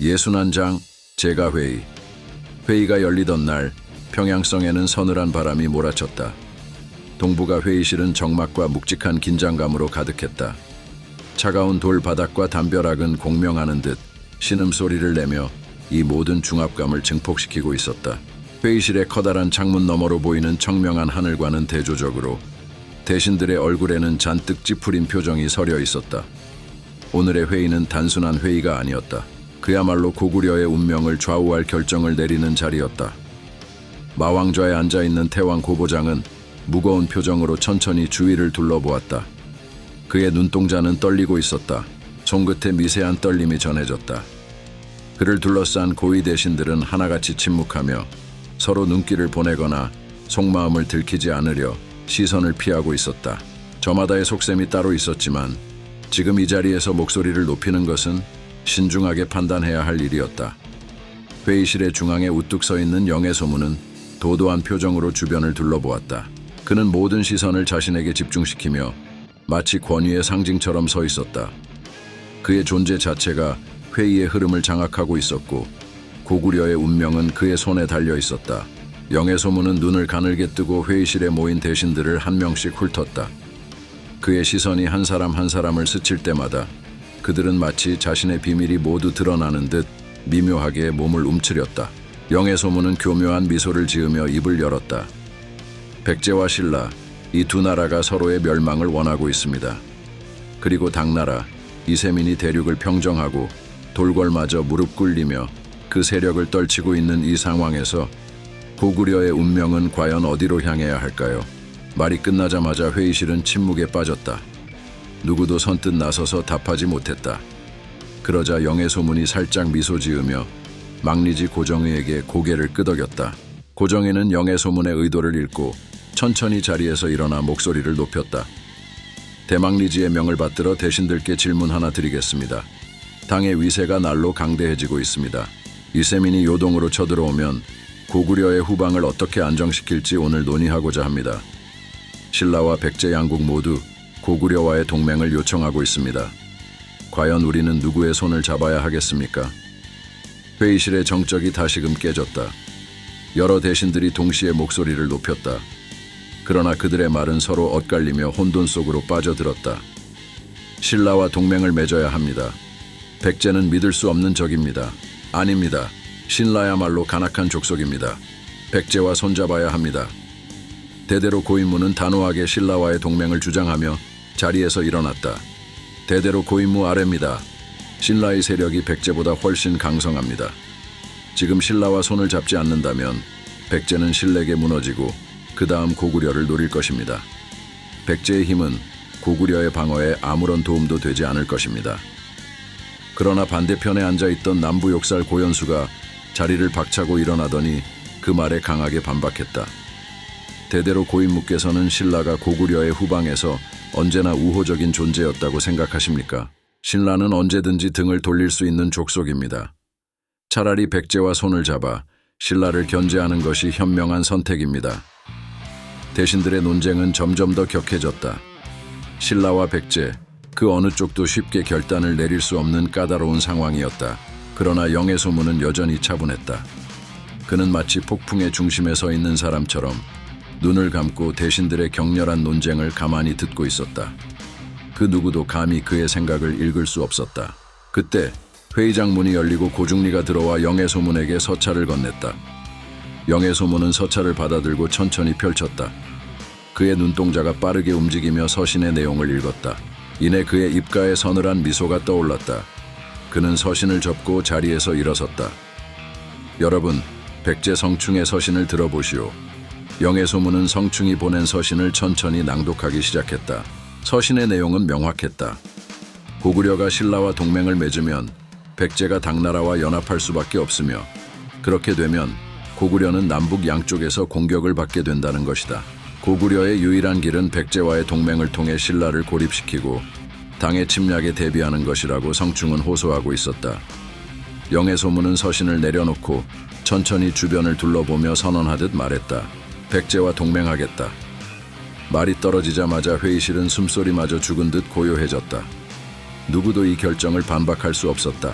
예순환장 제가회의. 회의가 열리던 날 평양성에는 서늘한 바람이 몰아쳤다. 동부가 회의실은 적막과 묵직한 긴장감으로 가득했다. 차가운 돌 바닥과 담벼락은 공명하는 듯 신음소리를 내며 이 모든 중압감을 증폭시키고 있었다. 회의실의 커다란 창문 너머로 보이는 청명한 하늘과는 대조적으로 대신들의 얼굴에는 잔뜩 찌푸린 표정이 서려 있었다. 오늘의 회의는 단순한 회의가 아니었다. 그야말로 고구려의 운명을 좌우할 결정을 내리는 자리였다. 마왕좌에 앉아있는 태왕 고보장은 무거운 표정으로 천천히 주위를 둘러보았다. 그의 눈동자는 떨리고 있었다. 손끝에 미세한 떨림이 전해졌다. 그를 둘러싼 고위 대신들은 하나같이 침묵하며 서로 눈길을 보내거나 속마음을 들키지 않으려 시선을 피하고 있었다. 저마다의 속셈이 따로 있었지만 지금 이 자리에서 목소리를 높이는 것은 신중하게 판단해야 할 일이었다. 회의실의 중앙에 우뚝 서 있는 영애소문은 도도한 표정으로 주변을 둘러보았다. 그는 모든 시선을 자신에게 집중시키며 마치 권위의 상징처럼 서 있었다. 그의 존재 자체가 회의의 흐름을 장악하고 있었고 고구려의 운명은 그의 손에 달려 있었다. 영애소문은 눈을 가늘게 뜨고 회의실에 모인 대신들을 한 명씩 훑었다. 그의 시선이 한 사람 한 사람을 스칠 때마다 그들은 마치 자신의 비밀이 모두 드러나는 듯 미묘하게 몸을 움츠렸다. 영애소문은 교묘한 미소를 지으며 입을 열었다. 백제와 신라, 이 두 나라가 서로의 멸망을 원하고 있습니다. 그리고 당나라, 이세민이 대륙을 평정하고 돌궐마저 무릎 꿇리며 그 세력을 떨치고 있는 이 상황에서 고구려의 운명은 과연 어디로 향해야 할까요? 말이 끝나자마자 회의실은 침묵에 빠졌다. 누구도 선뜻 나서서 답하지 못했다. 그러자 영애소문이 살짝 미소 지으며 막리지 고정의에게 고개를 끄덕였다. 고정의는 영애소문의 의도를 읽고 천천히 자리에서 일어나 목소리를 높였다. 대망리지의 명을 받들어 대신들께 질문 하나 드리겠습니다. 당의 위세가 날로 강대해지고 있습니다. 이세민이 요동으로 쳐들어오면 고구려의 후방을 어떻게 안정시킬지 오늘 논의하고자 합니다. 신라와 백제 양국 모두 고구려와의 동맹을 요청하고 있습니다. 과연 우리는 누구의 손을 잡아야 하겠습니까? 회의실의 정적이 다시금 깨졌다. 여러 대신들이 동시에 목소리를 높였다. 그러나 그들의 말은 서로 엇갈리며 혼돈 속으로 빠져들었다. 신라와 동맹을 맺어야 합니다. 백제는 믿을 수 없는 적입니다. 아닙니다. 신라야말로 간악한 족속입니다. 백제와 손잡아야 합니다. 대대로 고인무는 단호하게 신라와의 동맹을 주장하며 자리에서 일어났다. 대대로 고인무 아래입니다. 신라의 세력이 백제보다 훨씬 강성합니다. 지금 신라와 손을 잡지 않는다면 백제는 신라에게 무너지고 그 다음 고구려를 노릴 것입니다. 백제의 힘은 고구려의 방어에 아무런 도움도 되지 않을 것입니다. 그러나 반대편에 앉아있던 남부욕살 고연수가 자리를 박차고 일어나더니 그 말에 강하게 반박했다. 대대로 고인무께서는 신라가 고구려의 후방에서 언제나 우호적인 존재였다고 생각하십니까? 신라는 언제든지 등을 돌릴 수 있는 족속입니다. 차라리 백제와 손을 잡아 신라를 견제하는 것이 현명한 선택입니다. 대신들의 논쟁은 점점 더 격해졌다. 신라와 백제, 그 어느 쪽도 쉽게 결단을 내릴 수 없는 까다로운 상황이었다. 그러나 영애소문은 여전히 차분했다. 그는 마치 폭풍의 중심에 서 있는 사람처럼 눈을 감고 대신들의 격렬한 논쟁을 가만히 듣고 있었다. 그 누구도 감히 그의 생각을 읽을 수 없었다. 그때 회의장 문이 열리고 고중리가 들어와 영애소문에게 서찰을 건넸다. 영애소문은 서찰을 받아들고 천천히 펼쳤다. 그의 눈동자가 빠르게 움직이며 서신의 내용을 읽었다. 이내 그의 입가에 서늘한 미소가 떠올랐다. 그는 서신을 접고 자리에서 일어섰다. 여러분, 백제 성충의 서신을 들어보시오. 영애소문은 성충이 보낸 서신을 천천히 낭독하기 시작했다. 서신의 내용은 명확했다. 고구려가 신라와 동맹을 맺으면 백제가 당나라와 연합할 수밖에 없으며 그렇게 되면 고구려는 남북 양쪽에서 공격을 받게 된다는 것이다. 고구려의 유일한 길은 백제와의 동맹을 통해 신라를 고립시키고 당의 침략에 대비하는 것이라고 성충은 호소하고 있었다. 영애소문은 서신을 내려놓고 천천히 주변을 둘러보며 선언하듯 말했다. 백제와 동맹하겠다. 말이 떨어지자마자 회의실은 숨소리마저 죽은 듯 고요해졌다. 누구도 이 결정을 반박할 수 없었다.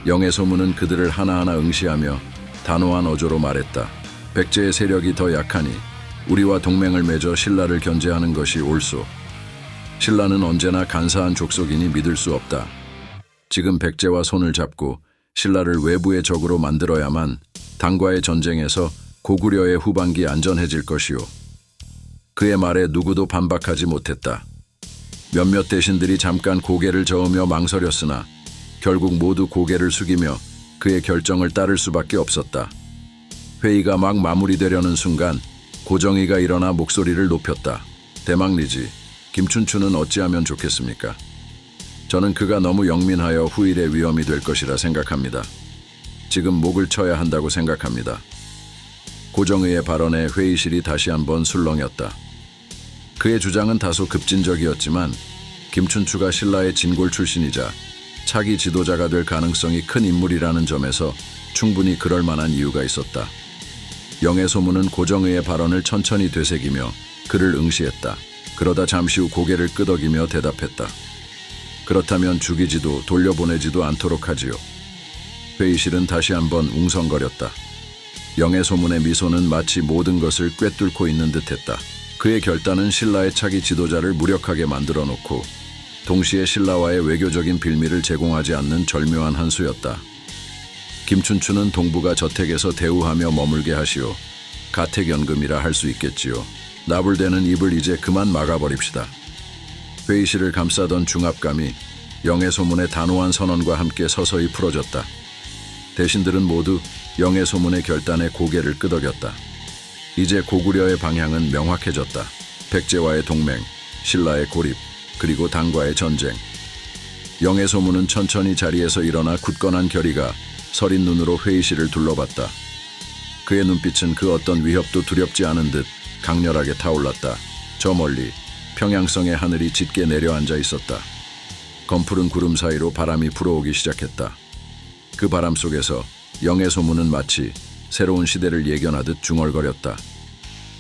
영의 소문은 그들을 하나하나 응시하며 단호한 어조로 말했다. 백제의 세력이 더 약하니 우리와 동맹을 맺어 신라를 견제하는 것이 옳소. 신라는 언제나 간사한 족속이니 믿을 수 없다. 지금 백제와 손을 잡고 신라를 외부의 적으로 만들어야만 당과의 전쟁에서 고구려의 후반기 안전해질 것이오. 그의 말에 누구도 반박하지 못했다. 몇몇 대신들이 잠깐 고개를 저으며 망설였으나 결국 모두 고개를 숙이며 그의 결정을 따를 수밖에 없었다. 회의가 막 마무리되려는 순간 고정희가 일어나 목소리를 높였다. 대망리지, 김춘추는 어찌하면 좋겠습니까? 저는 그가 너무 영민하여 후일의 위험이 될 것이라 생각합니다. 지금 목을 쳐야 한다고 생각합니다. 고정희의 발언에 회의실이 다시 한번 술렁였다. 그의 주장은 다소 급진적이었지만 김춘추가 신라의 진골 출신이자 차기 지도자가 될 가능성이 큰 인물이라는 점에서 충분히 그럴 만한 이유가 있었다. 영의 소문은 고정희의 발언을 천천히 되새기며 그를 응시했다. 그러다 잠시 후 고개를 끄덕이며 대답했다. 그렇다면 죽이지도 돌려보내지도 않도록 하지요. 회의실은 다시 한번 웅성거렸다. 영의 소문의 미소는 마치 모든 것을 꿰뚫고 있는 듯했다. 그의 결단은 신라의 차기 지도자를 무력하게 만들어 놓고 동시에 신라와의 외교적인 빌미를 제공하지 않는 절묘한 한 수였다. 김춘추는 동부가 저택에서 대우하며 머물게 하시오. 가택연금이라 할 수 있겠지요. 나불대는 입을 이제 그만 막아버립시다. 회의실을 감싸던 중압감이 영의 소문의 단호한 선언과 함께 서서히 풀어졌다. 대신들은 모두 영의 소문의 결단에 고개를 끄덕였다. 이제 고구려의 방향은 명확해졌다. 백제와의 동맹, 신라의 고립, 그리고 당과의 전쟁. 영의 소문은 천천히 자리에서 일어나 굳건한 결의가 서린 눈으로 회의실을 둘러봤다. 그의 눈빛은 그 어떤 위협도 두렵지 않은 듯 강렬하게 타올랐다. 저 멀리 평양성의 하늘이 짙게 내려앉아 있었다. 검푸른 구름 사이로 바람이 불어오기 시작했다. 그 바람 속에서 영의 소문은 마치 새로운 시대를 예견하듯 중얼거렸다.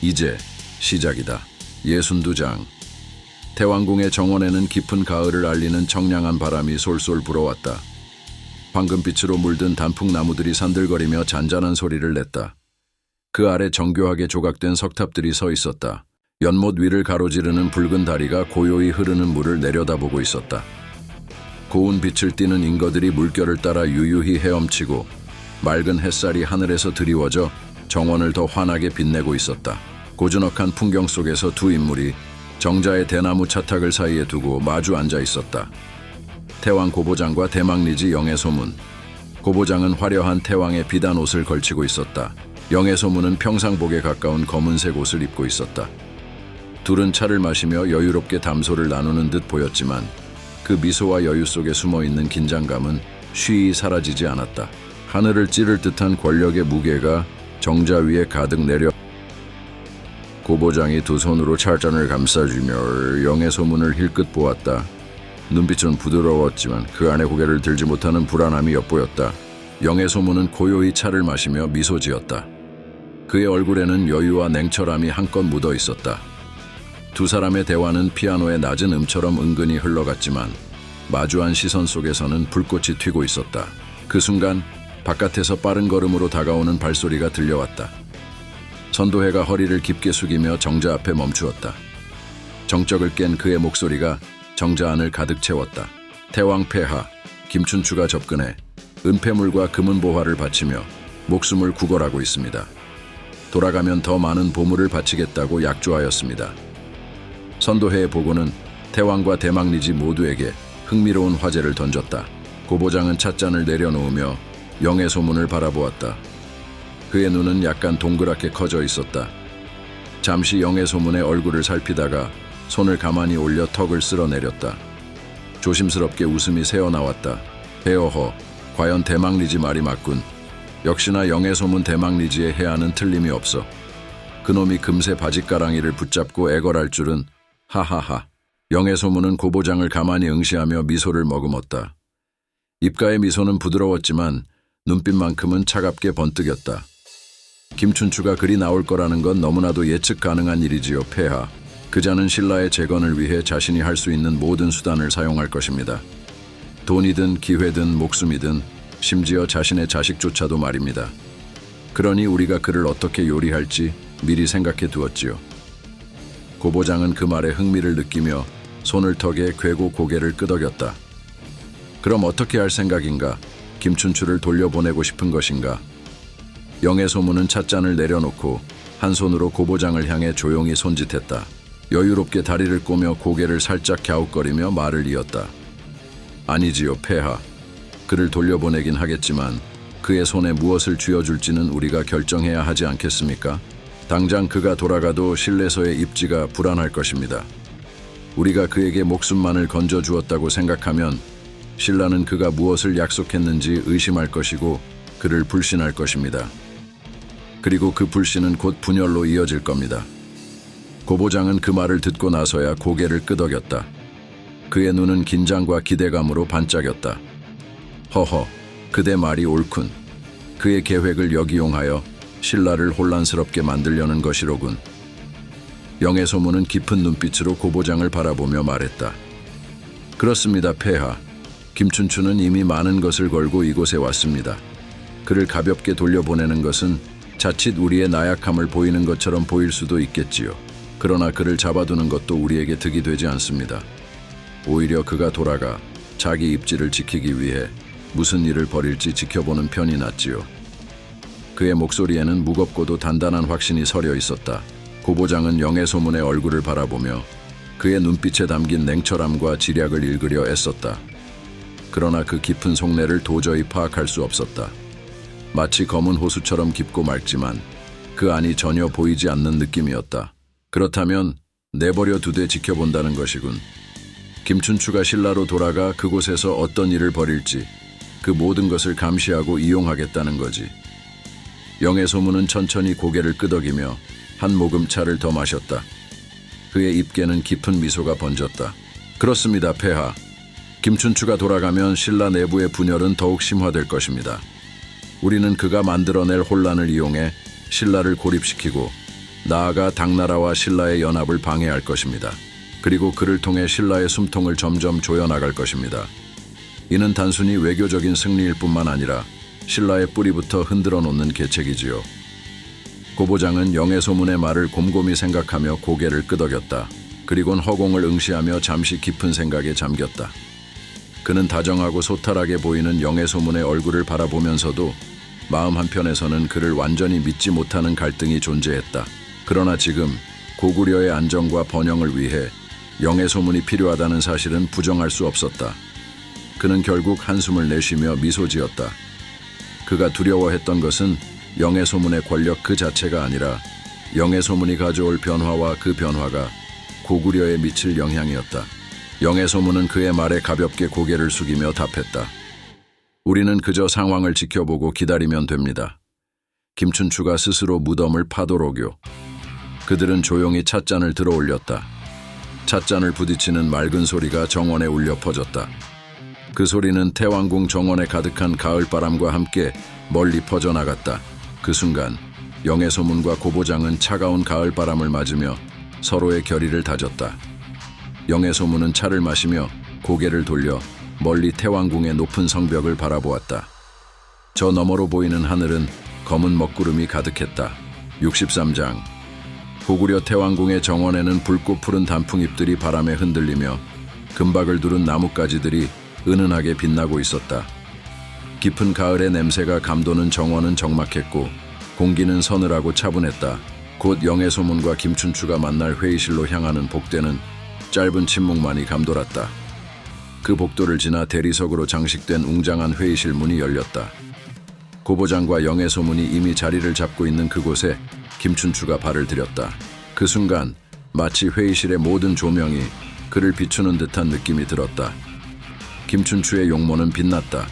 이제 시작이다. 62장. 태왕궁의 정원에는 깊은 가을을 알리는 청량한 바람이 솔솔 불어왔다. 황금빛으로 물든 단풍나무들이 산들거리며 잔잔한 소리를 냈다. 그 아래 정교하게 조각된 석탑들이 서 있었다. 연못 위를 가로지르는 붉은 다리가 고요히 흐르는 물을 내려다보고 있었다. 고운 빛을 띠는 잉거들이 물결을 따라 유유히 헤엄치고 맑은 햇살이 하늘에서 드리워져 정원을 더 환하게 빛내고 있었다. 고즈넉한 풍경 속에서 두 인물이 정자의 대나무 차탁을 사이에 두고 마주 앉아 있었다. 태왕 고보장과 대망리지 영의 소문. 고보장은 화려한 태왕의 비단 옷을 걸치고 있었다. 영의 소문은 평상복에 가까운 검은색 옷을 입고 있었다. 둘은 차를 마시며 여유롭게 담소를 나누는 듯 보였지만 그 미소와 여유 속에 숨어있는 긴장감은 쉬이 사라지지 않았다. 하늘을 찌를 듯한 권력의 무게가 정자 위에 가득 내려 고보장이 두 손으로 찰잔을 감싸주며 영의 소문을 힐끗 보았다. 눈빛은 부드러웠지만 그 안에 고개를 들지 못하는 불안함이 엿보였다. 영의 소문은 고요히 차를 마시며 미소 지었다. 그의 얼굴에는 여유와 냉철함이 한껏 묻어 있었다. 두 사람의 대화는 피아노의 낮은 음처럼 은근히 흘러갔지만 마주한 시선 속에서는 불꽃이 튀고 있었다. 그 순간 바깥에서 빠른 걸음으로 다가오는 발소리가 들려왔다. 선도해가 허리를 깊게 숙이며 정자 앞에 멈추었다. 정적을 깬 그의 목소리가 정자 안을 가득 채웠다. 태왕 폐하, 김춘추가 접근해 은폐물과 금은보화를 바치며 목숨을 구걸하고 있습니다. 돌아가면 더 많은 보물을 바치겠다고 약조하였습니다. 선도해의 보고는 태왕과 대망리지 모두에게 흥미로운 화제를 던졌다. 고보장은 찻잔을 내려놓으며 영의 소문을 바라보았다. 그의 눈은 약간 동그랗게 커져 있었다. 잠시 영의 소문의 얼굴을 살피다가 손을 가만히 올려 턱을 쓸어내렸다. 조심스럽게 웃음이 새어나왔다. 헤어허, 과연 대망리지 말이 맞군. 역시나 영의 소문 대망리지의 해안은 틀림이 없어. 그놈이 금세 바짓가랑이를 붙잡고 애걸할 줄은. 하하하. 영의 소문은 고보장을 가만히 응시하며 미소를 머금었다. 입가의 미소는 부드러웠지만 눈빛만큼은 차갑게 번뜩였다. 김춘추가 그리 나올 거라는 건 너무나도 예측 가능한 일이지요, 폐하. 그자는 신라의 재건을 위해 자신이 할 수 있는 모든 수단을 사용할 것입니다. 돈이든 기회든 목숨이든 심지어 자신의 자식조차도 말입니다. 그러니 우리가 그를 어떻게 요리할지 미리 생각해 두었지요. 고보장은 그 말에 흥미를 느끼며 손을 턱에 괴고 고개를 끄덕였다. 그럼 어떻게 할 생각인가? 김춘추를 돌려보내고 싶은 것인가? 영의 소문은 찻잔을 내려놓고 한 손으로 고보장을 향해 조용히 손짓했다. 여유롭게 다리를 꼬며 고개를 살짝 갸웃거리며 말을 이었다. 아니지요, 폐하. 그를 돌려보내긴 하겠지만 그의 손에 무엇을 쥐어줄지는 우리가 결정해야 하지 않겠습니까? 당장 그가 돌아가도 신뢰서의 입지가 불안할 것입니다. 우리가 그에게 목숨만을 건져주었다고 생각하면 신라는 그가 무엇을 약속했는지 의심할 것이고 그를 불신할 것입니다. 그리고 그 불신은 곧 분열로 이어질 겁니다. 고보장은 그 말을 듣고 나서야 고개를 끄덕였다. 그의 눈은 긴장과 기대감으로 반짝였다. 허허, 그대 말이 옳군. 그의 계획을 역이용하여 신라를 혼란스럽게 만들려는 것이로군. 영의 소문은 깊은 눈빛으로 고보장을 바라보며 말했다. 그렇습니다, 폐하. 김춘추는 이미 많은 것을 걸고 이곳에 왔습니다. 그를 가볍게 돌려보내는 것은 자칫 우리의 나약함을 보이는 것처럼 보일 수도 있겠지요. 그러나 그를 잡아두는 것도 우리에게 득이 되지 않습니다. 오히려 그가 돌아가 자기 입지를 지키기 위해 무슨 일을 벌일지 지켜보는 편이 낫지요. 그의 목소리에는 무겁고도 단단한 확신이 서려 있었다. 고보장은 영의 소문의 얼굴을 바라보며 그의 눈빛에 담긴 냉철함과 지략을 읽으려 애썼다. 그러나 그 깊은 속내를 도저히 파악할 수 없었다. 마치 검은 호수처럼 깊고 맑지만 그 안이 전혀 보이지 않는 느낌이었다. 그렇다면 내버려 두되 지켜본다는 것이군. 김춘추가 신라로 돌아가 그곳에서 어떤 일을 벌일지 그 모든 것을 감시하고 이용하겠다는 거지. 영의 소문은 천천히 고개를 끄덕이며 한 모금 차를 더 마셨다. 그의 입계는 깊은 미소가 번졌다. 그렇습니다, 폐하. 김춘추가 돌아가면 신라 내부의 분열은 더욱 심화될 것입니다. 우리는 그가 만들어낼 혼란을 이용해 신라를 고립시키고 나아가 당나라와 신라의 연합을 방해할 것입니다. 그리고 그를 통해 신라의 숨통을 점점 조여나갈 것입니다. 이는 단순히 외교적인 승리일 뿐만 아니라 신라의 뿌리부터 흔들어 놓는 계책이지요. 고보장은 영의 소문의 말을 곰곰이 생각하며 고개를 끄덕였다. 그리곤 허공을 응시하며 잠시 깊은 생각에 잠겼다. 그는 다정하고 소탈하게 보이는 영의 소문의 얼굴을 바라보면서도 마음 한편에서는 그를 완전히 믿지 못하는 갈등이 존재했다. 그러나 지금 고구려의 안정과 번영을 위해 영의 소문이 필요하다는 사실은 부정할 수 없었다. 그는 결국 한숨을 내쉬며 미소 지었다. 그가 두려워했던 것은 영의 소문의 권력 그 자체가 아니라 영의 소문이 가져올 변화와 그 변화가 고구려에 미칠 영향이었다. 영의 소문은 그의 말에 가볍게 고개를 숙이며 답했다. 우리는 그저 상황을 지켜보고 기다리면 됩니다. 김춘추가 스스로 무덤을 파도록요. 그들은 조용히 찻잔을 들어 올렸다. 찻잔을 부딪히는 맑은 소리가 정원에 울려 퍼졌다. 그 소리는 태왕궁 정원에 가득한 가을바람과 함께 멀리 퍼져나갔다. 그 순간 영의 소문과 고보장은 차가운 가을바람을 맞으며 서로의 결의를 다졌다. 영의 소문은 차를 마시며 고개를 돌려 멀리 태왕궁의 높은 성벽을 바라보았다. 저 너머로 보이는 하늘은 검은 먹구름이 가득했다. 63장. 고구려 태왕궁의 정원에는 붉고 푸른 단풍잎들이 바람에 흔들리며 금박을 두른 나뭇가지들이 은은하게 빛나고 있었다. 깊은 가을의 냄새가 감도는 정원은 적막했고 공기는 서늘하고 차분했다. 곧 영의 소문과 김춘추가 만날 회의실로 향하는 복대는 짧은 침묵만이 감돌았다. 그 복도를 지나 대리석으로 장식된 웅장한 회의실 문이 열렸다. 고보장과 영의 소문이 이미 자리를 잡고 있는 그곳에 김춘추가 발을 들였다. 그 순간 마치 회의실의 모든 조명이 그를 비추는 듯한 느낌이 들었다. 김춘추의 용모는 빛났다.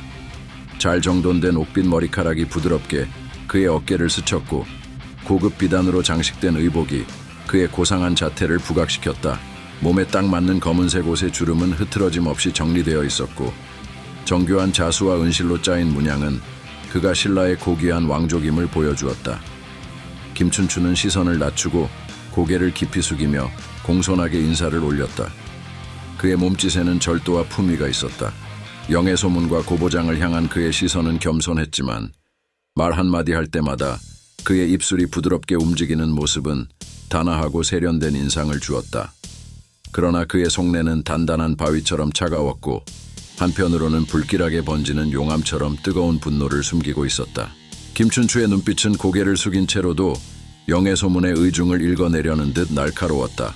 잘 정돈된 옥빛 머리카락이 부드럽게 그의 어깨를 스쳤고 고급 비단으로 장식된 의복이 그의 고상한 자태를 부각시켰다. 몸에 딱 맞는 검은색 옷의 주름은 흐트러짐 없이 정리되어 있었고 정교한 자수와 은실로 짜인 문양은 그가 신라의 고귀한 왕족임을 보여주었다. 김춘추는 시선을 낮추고 고개를 깊이 숙이며 공손하게 인사를 올렸다. 그의 몸짓에는 절도와 품위가 있었다. 영의 소문과 고보장을 향한 그의 시선은 겸손했지만 말 한마디 할 때마다 그의 입술이 부드럽게 움직이는 모습은 단아하고 세련된 인상을 주었다. 그러나 그의 속내는 단단한 바위처럼 차가웠고 한편으로는 불길하게 번지는 용암처럼 뜨거운 분노를 숨기고 있었다. 김춘추의 눈빛은 고개를 숙인 채로도 영의 소문의 의중을 읽어내려는 듯 날카로웠다.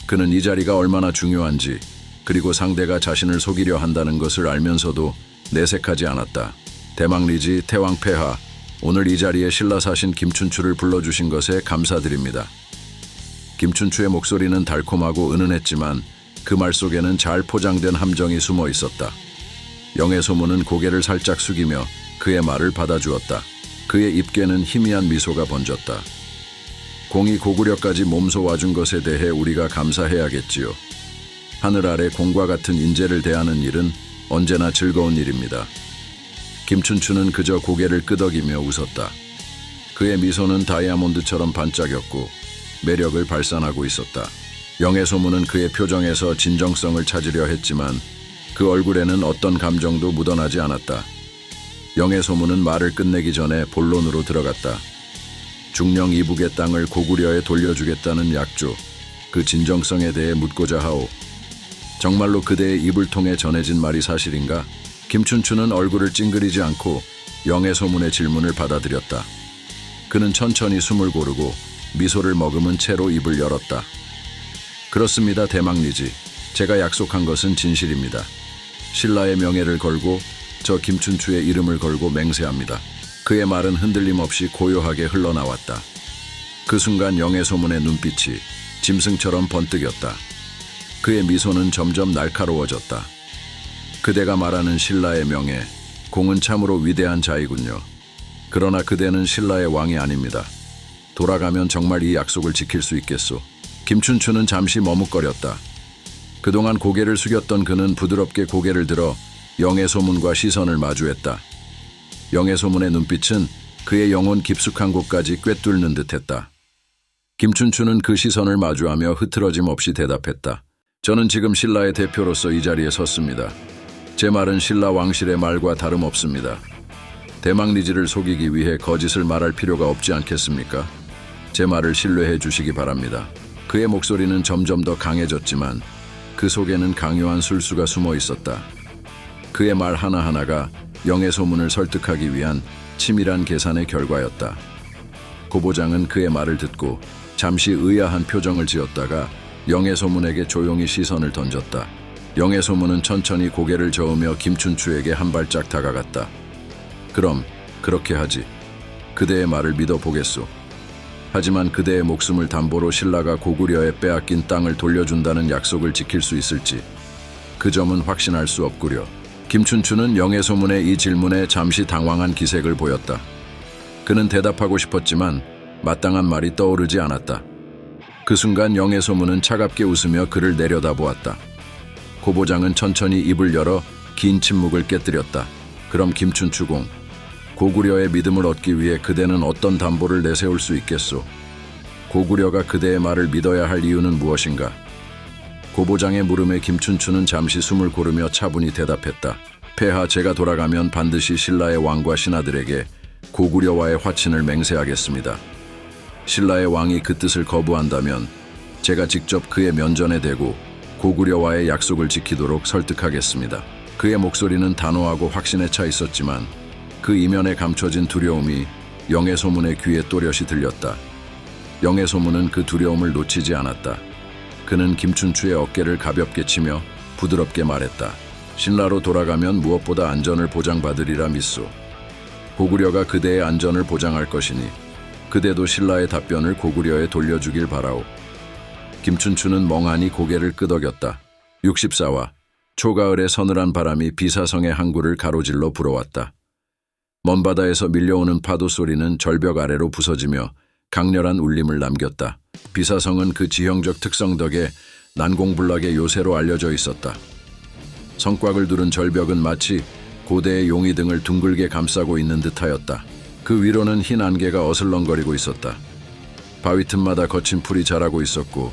그는 이 자리가 얼마나 중요한지 그리고 상대가 자신을 속이려 한다는 것을 알면서도 내색하지 않았다. 대망리지 태왕 폐하, 오늘 이 자리에 신라사신 김춘추를 불러주신 것에 감사드립니다. 김춘추의 목소리는 달콤하고 은은했지만 그 말 속에는 잘 포장된 함정이 숨어 있었다. 영의 소문은 고개를 살짝 숙이며 그의 말을 받아주었다. 그의 입계는 희미한 미소가 번졌다. 공이 고구려까지 몸소 와준 것에 대해 우리가 감사해야겠지요. 하늘 아래 공과 같은 인재를 대하는 일은 언제나 즐거운 일입니다. 김춘추는 그저 고개를 끄덕이며 웃었다. 그의 미소는 다이아몬드처럼 반짝였고 매력을 발산하고 있었다. 영의 소문은 그의 표정에서 진정성을 찾으려 했지만 그 얼굴에는 어떤 감정도 묻어나지 않았다. 영의 소문은 말을 끝내기 전에 본론으로 들어갔다. 중령 이북의 땅을 고구려에 돌려주겠다는 약조, 그 진정성에 대해 묻고자 하오. 정말로 그대의 입을 통해 전해진 말이 사실인가? 김춘추는 얼굴을 찡그리지 않고 영의 소문의 질문을 받아들였다. 그는 천천히 숨을 고르고 미소를 머금은 채로 입을 열었다. 그렇습니다, 대망리지. 제가 약속한 것은 진실입니다. 신라의 명예를 걸고 저 김춘추의 이름을 걸고 맹세합니다. 그의 말은 흔들림 없이 고요하게 흘러나왔다. 그 순간 영의 소문의 눈빛이 짐승처럼 번뜩였다. 그의 미소는 점점 날카로워졌다. 그대가 말하는 신라의 명예, 공은 참으로 위대한 자이군요. 그러나 그대는 신라의 왕이 아닙니다. 돌아가면 정말 이 약속을 지킬 수 있겠소? 김춘추는 잠시 머뭇거렸다. 그동안 고개를 숙였던 그는 부드럽게 고개를 들어 영의 소문과 시선을 마주했다. 영의 소문의 눈빛은 그의 영혼 깊숙한 곳까지 꿰뚫는 듯했다. 김춘추는 그 시선을 마주하며 흐트러짐 없이 대답했다. 저는 지금 신라의 대표로서 이 자리에 섰습니다. 제 말은 신라 왕실의 말과 다름없습니다. 대망리지를 속이기 위해 거짓을 말할 필요가 없지 않겠습니까? 제 말을 신뢰해 주시기 바랍니다. 그의 목소리는 점점 더 강해졌지만 그 속에는 강요한 술수가 숨어 있었다. 그의 말 하나하나가 영의 소문을 설득하기 위한 치밀한 계산의 결과였다. 고보장은 그의 말을 듣고 잠시 의아한 표정을 지었다가 영의 소문에게 조용히 시선을 던졌다. 영의 소문은 천천히 고개를 저으며 김춘추에게 한 발짝 다가갔다. 그럼 그렇게 하지. 그대의 말을 믿어보겠소. 하지만 그대의 목숨을 담보로 신라가 고구려에 빼앗긴 땅을 돌려준다는 약속을 지킬 수 있을지 그 점은 확신할 수 없구려. 김춘추는 영의 소문의 이 질문에 잠시 당황한 기색을 보였다. 그는 대답하고 싶었지만 마땅한 말이 떠오르지 않았다. 그 순간 영의 소문은 차갑게 웃으며 그를 내려다보았다. 고보장은 천천히 입을 열어 긴 침묵을 깨뜨렸다. 그럼 김춘추공, 고구려의 믿음을 얻기 위해 그대는 어떤 담보를 내세울 수 있겠소? 고구려가 그대의 말을 믿어야 할 이유는 무엇인가? 고보장의 물음에 김춘추는 잠시 숨을 고르며 차분히 대답했다. 폐하, 제가 돌아가면 반드시 신라의 왕과 신하들에게 고구려와의 화친을 맹세하겠습니다. 신라의 왕이 그 뜻을 거부한다면 제가 직접 그의 면전에 대고 고구려와의 약속을 지키도록 설득하겠습니다. 그의 목소리는 단호하고 확신에 차 있었지만 그 이면에 감춰진 두려움이 영의 소문의 귀에 또렷이 들렸다. 영의 소문은 그 두려움을 놓치지 않았다. 그는 김춘추의 어깨를 가볍게 치며 부드럽게 말했다. 신라로 돌아가면 무엇보다 안전을 보장받으리라 믿소. 고구려가 그대의 안전을 보장할 것이니 그대도 신라의 답변을 고구려에 돌려주길 바라오. 김춘추는 멍하니 고개를 끄덕였다. 64화 초가을의 서늘한 바람이 비사성의 항구를 가로질러 불어왔다. 먼 바다에서 밀려오는 파도 소리는 절벽 아래로 부서지며 강렬한 울림을 남겼다. 비사성은 그 지형적 특성 덕에 난공불락의 요새로 알려져 있었다. 성곽을 두른 절벽은 마치 고대의 용이 등을 둥글게 감싸고 있는 듯하였다. 그 위로는 흰 안개가 어슬렁거리고 있었다. 바위 틈마다 거친 풀이 자라고 있었고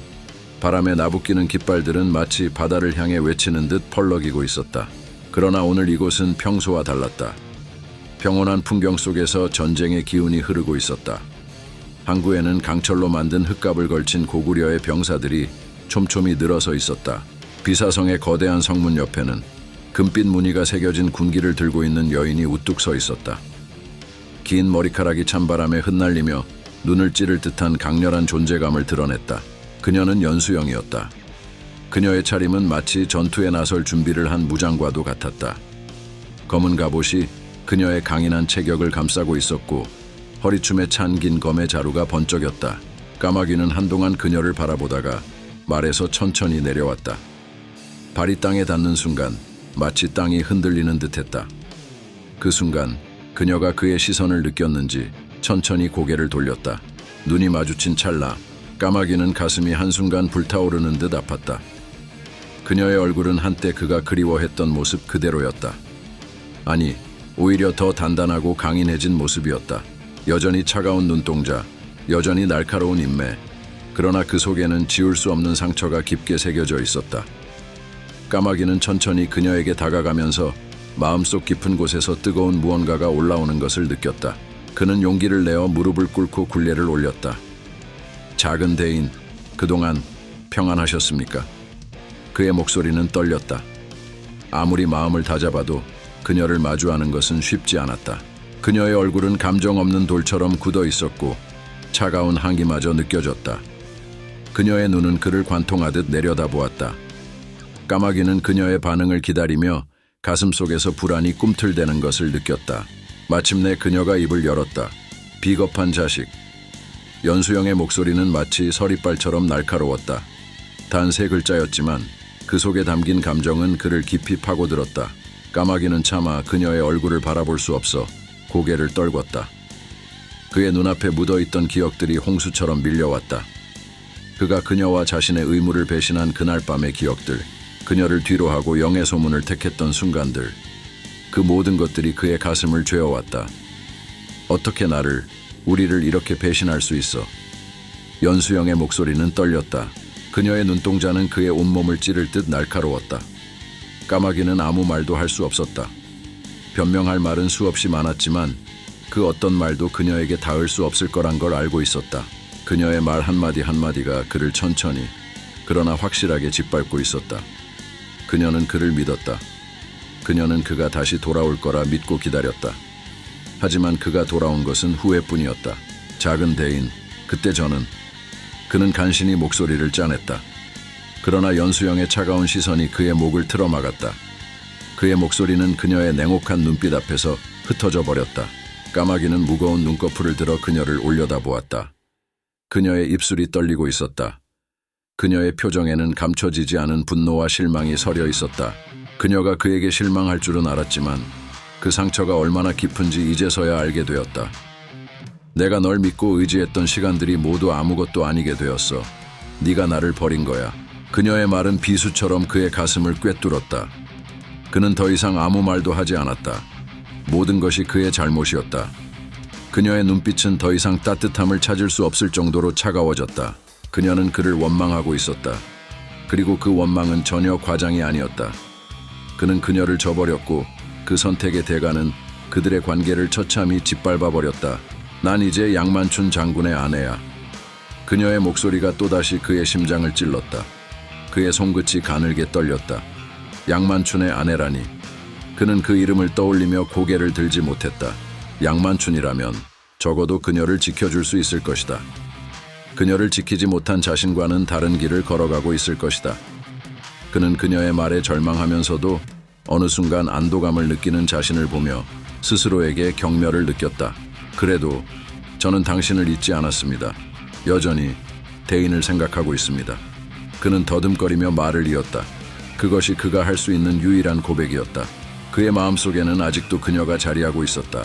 바람에 나부끼는 깃발들은 마치 바다를 향해 외치는 듯 펄럭이고 있었다. 그러나 오늘 이곳은 평소와 달랐다. 평온한 풍경 속에서 전쟁의 기운이 흐르고 있었다. 항구에는 강철로 만든 흙갑을 걸친 고구려의 병사들이 촘촘히 늘어서 있었다. 비사성의 거대한 성문 옆에는 금빛 무늬가 새겨진 군기를 들고 있는 여인이 우뚝 서 있었다. 긴 머리카락이 찬바람에 흩날리며 눈을 찌를 듯한 강렬한 존재감을 드러냈다. 그녀는 연수영이었다. 그녀의 차림은 마치 전투에 나설 준비를 한 무장과도 같았다. 검은 갑옷이 그녀의 강인한 체격을 감싸고 있었고 허리춤에 찬 긴 검의 자루가 번쩍였다. 까마귀는 한동안 그녀를 바라보다가 말에서 천천히 내려왔다. 발이 땅에 닿는 순간 마치 땅이 흔들리는 듯했다. 그 순간 그녀가 그의 시선을 느꼈는지 천천히 고개를 돌렸다. 눈이 마주친 찰나 까마귀는 가슴이 한순간 불타오르는 듯 아팠다. 그녀의 얼굴은 한때 그가 그리워했던 모습 그대로였다. 아니, 오히려 더 단단하고 강인해진 모습이었다. 여전히 차가운 눈동자, 여전히 날카로운 인매. 그러나 그 속에는 지울 수 없는 상처가 깊게 새겨져 있었다. 까마귀는 천천히 그녀에게 다가가면서 마음속 깊은 곳에서 뜨거운 무언가가 올라오는 것을 느꼈다. 그는 용기를 내어 무릎을 꿇고 굴레를 올렸다. 작은 대인, 그동안 평안하셨습니까? 그의 목소리는 떨렸다. 아무리 마음을 다잡아도 그녀를 마주하는 것은 쉽지 않았다. 그녀의 얼굴은 감정 없는 돌처럼 굳어 있었고 차가운 한기마저 느껴졌다. 그녀의 눈은 그를 관통하듯 내려다보았다. 까마귀는 그녀의 반응을 기다리며 가슴속에서 불안이 꿈틀대는 것을 느꼈다. 마침내 그녀가 입을 열었다. 비겁한 자식. 연수영의 목소리는 마치 서리빨처럼 날카로웠다. 단 3글자였지만 그 속에 담긴 감정은 그를 깊이 파고들었다. 까마귀는 차마 그녀의 얼굴을 바라볼 수 없어 고개를 떨궜다. 그의 눈앞에 묻어있던 기억들이 홍수처럼 밀려왔다. 그가 그녀와 자신의 의무를 배신한 그날 밤의 기억들, 그녀를 뒤로하고 영의 소문을 택했던 순간들, 그 모든 것들이 그의 가슴을 죄어왔다. 어떻게 우리를 이렇게 배신할 수 있어? 연수영의 목소리는 떨렸다. 그녀의 눈동자는 그의 온몸을 찌를 듯 날카로웠다. 까마귀는 아무 말도 할 수 없었다. 변명할 말은 수없이 많았지만 그 어떤 말도 그녀에게 닿을 수 없을 거란 걸 알고 있었다. 그녀의 말 한마디 한마디가 그를 천천히 그러나 확실하게 짓밟고 있었다. 그녀는 그를 믿었다. 그녀는 그가 다시 돌아올 거라 믿고 기다렸다. 하지만 그가 돌아온 것은 후회뿐이었다. 작은 대인, 그때 그는 간신히 목소리를 짜냈다. 그러나 연수영의 차가운 시선이 그의 목을 틀어막았다. 그의 목소리는 그녀의 냉혹한 눈빛 앞에서 흩어져 버렸다. 까마귀는 무거운 눈꺼풀을 들어 그녀를 올려다보았다. 그녀의 입술이 떨리고 있었다. 그녀의 표정에는 감춰지지 않은 분노와 실망이 서려 있었다. 그녀가 그에게 실망할 줄은 알았지만 그 상처가 얼마나 깊은지 이제서야 알게 되었다. 내가 널 믿고 의지했던 시간들이 모두 아무것도 아니게 되었어. 네가 나를 버린 거야. 그녀의 말은 비수처럼 그의 가슴을 꿰뚫었다. 그는 더 이상 아무 말도 하지 않았다. 모든 것이 그의 잘못이었다. 그녀의 눈빛은 더 이상 따뜻함을 찾을 수 없을 정도로 차가워졌다. 그녀는 그를 원망하고 있었다. 그리고 그 원망은 전혀 과장이 아니었다. 그는 그녀를 저버렸고 그 선택의 대가는 그들의 관계를 처참히 짓밟아버렸다. 난 이제 양만춘 장군의 아내야. 그녀의 목소리가 또다시 그의 심장을 찔렀다. 그의 손끝이 가늘게 떨렸다. 양만춘의 아내라니. 그는 그 이름을 떠올리며 고개를 들지 못했다. 양만춘이라면 적어도 그녀를 지켜줄 수 있을 것이다. 그녀를 지키지 못한 자신과는 다른 길을 걸어가고 있을 것이다. 그는 그녀의 말에 절망하면서도 어느 순간 안도감을 느끼는 자신을 보며 스스로에게 경멸을 느꼈다. 그래도 저는 당신을 잊지 않았습니다. 여전히 대인을 생각하고 있습니다. 그는 더듬거리며 말을 이었다. 그것이 그가 할 수 있는 유일한 고백이었다. 그의 마음속에는 아직도 그녀가 자리하고 있었다.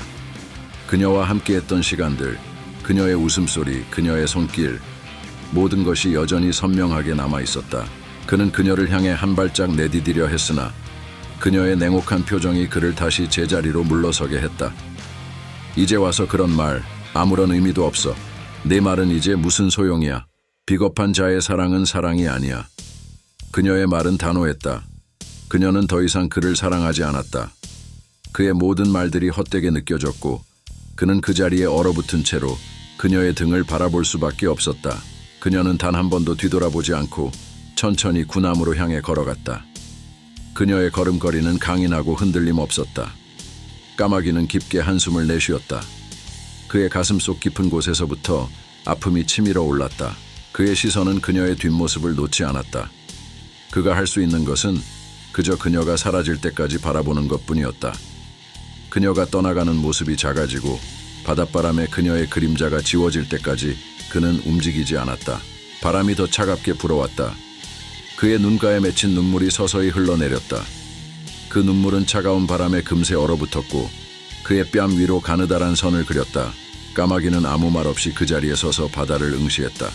그녀와 함께했던 시간들, 그녀의 웃음소리, 그녀의 손길, 모든 것이 여전히 선명하게 남아있었다. 그는 그녀를 향해 한 발짝 내디디려 했으나 그녀의 냉혹한 표정이 그를 다시 제자리로 물러서게 했다. 이제 와서 그런 말, 아무런 의미도 없어. 내 말은 이제 무슨 소용이야. 비겁한 자의 사랑은 사랑이 아니야. 그녀의 말은 단호했다. 그녀는 더 이상 그를 사랑하지 않았다. 그의 모든 말들이 헛되게 느껴졌고 그는 그 자리에 얼어붙은 채로 그녀의 등을 바라볼 수밖에 없었다. 그녀는 단 한 번도 뒤돌아보지 않고 천천히 군함으로 향해 걸어갔다. 그녀의 걸음걸이는 강인하고 흔들림 없었다. 까마귀는 깊게 한숨을 내쉬었다. 그의 가슴속 깊은 곳에서부터 아픔이 치밀어 올랐다. 그의 시선은 그녀의 뒷모습을 놓지 않았다. 그가 할 수 있는 것은 그저 그녀가 사라질 때까지 바라보는 것뿐이었다. 그녀가 떠나가는 모습이 작아지고 바닷바람에 그녀의 그림자가 지워질 때까지 그는 움직이지 않았다. 바람이 더 차갑게 불어왔다. 그의 눈가에 맺힌 눈물이 서서히 흘러내렸다. 그 눈물은 차가운 바람에 금세 얼어붙었고 그의 뺨 위로 가느다란 선을 그렸다. 까마귀는 아무 말 없이 그 자리에 서서 바다를 응시했다.